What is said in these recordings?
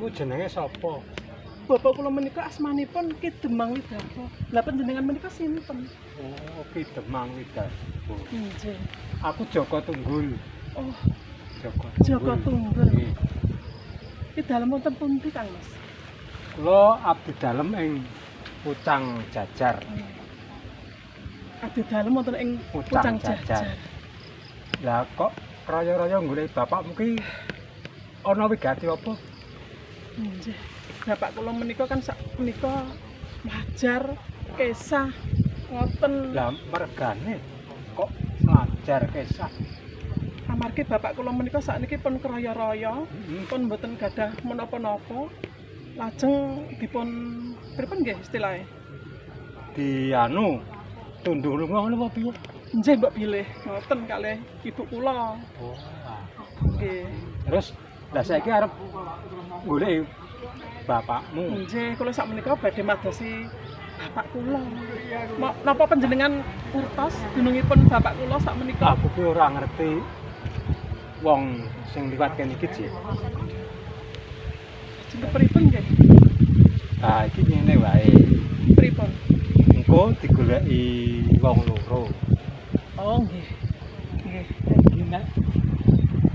niku jenenge sapa? Bapak kula menika asmanipun Ki Demang Widarta. Lah panjenengan menika sinten? Oh, Ki Demang Widarta. Nggih. Aku Joko Tunggul. Oh, Joko Tunggul. Nggih. Ki dalem wonten pundi, Kang Mas? Kula abdi dalem ing Pucang Jajar. Abdi dalem wonten ing Pucang Jajar. Lah kok raya-raya golek bapakmu ki ana wigati apa? Nggih. Bapak kula menika kan sak menika ngajar kesah ngoten. Lah mergane kok ngajar kesah? Amargi bapak kula menika sakniki pun kraya-raya, pun mboten gadah menapa-napa. Lajeng dipun pripun nggih istilahé? Di anu tunduh lunga ngono apa piye? Nggih mbok bilih ngoten kalih ibu kula. Oh. Nggih. Terus lah saiki arep golek bapakmu. Nggih, kula sak menika badhe madosi bapak kula. Napa panjenengan urtos dunungipun bapak kula sak menika? Aku ki ora ngerti wong sing liwat kene iki, Cik. Jeneng pripun nggih? Ah, iki ngene wae. Pripun? Engko digoleki wong loro. Oh, nggih. Nggih. Iki nek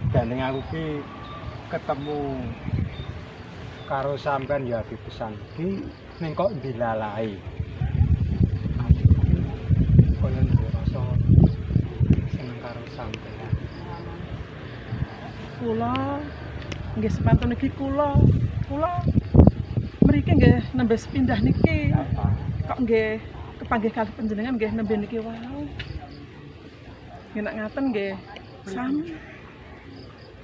gandeng aku ki ketemu karo sampean ya dipesan iki ning kok dilalai. Koyo rasa seneng karo sampean. Kula nggih sepantun iki kula mriki nggih nembe sepindah niki. Apa? Kok nggih kepanggih kalih panjenengan nggih nembe niki wau. Nggih nek ngaten nggih sami.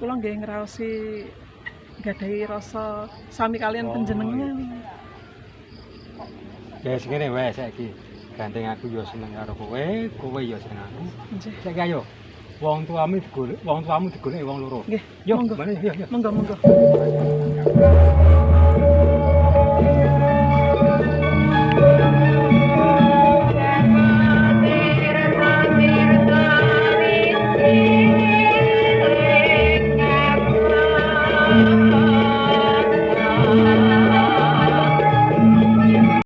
Kula nggih ngraosi gadahi rasa sami kalian panjenengan. Ya sing ngene wae saiki. Gandeng aku ya seneng karo kowe ya seneng aku. Nggih. Saiki ayo. Wong tuamu digolek wong loro. Nggih. Yo, Monggo. mana yo. Monggo.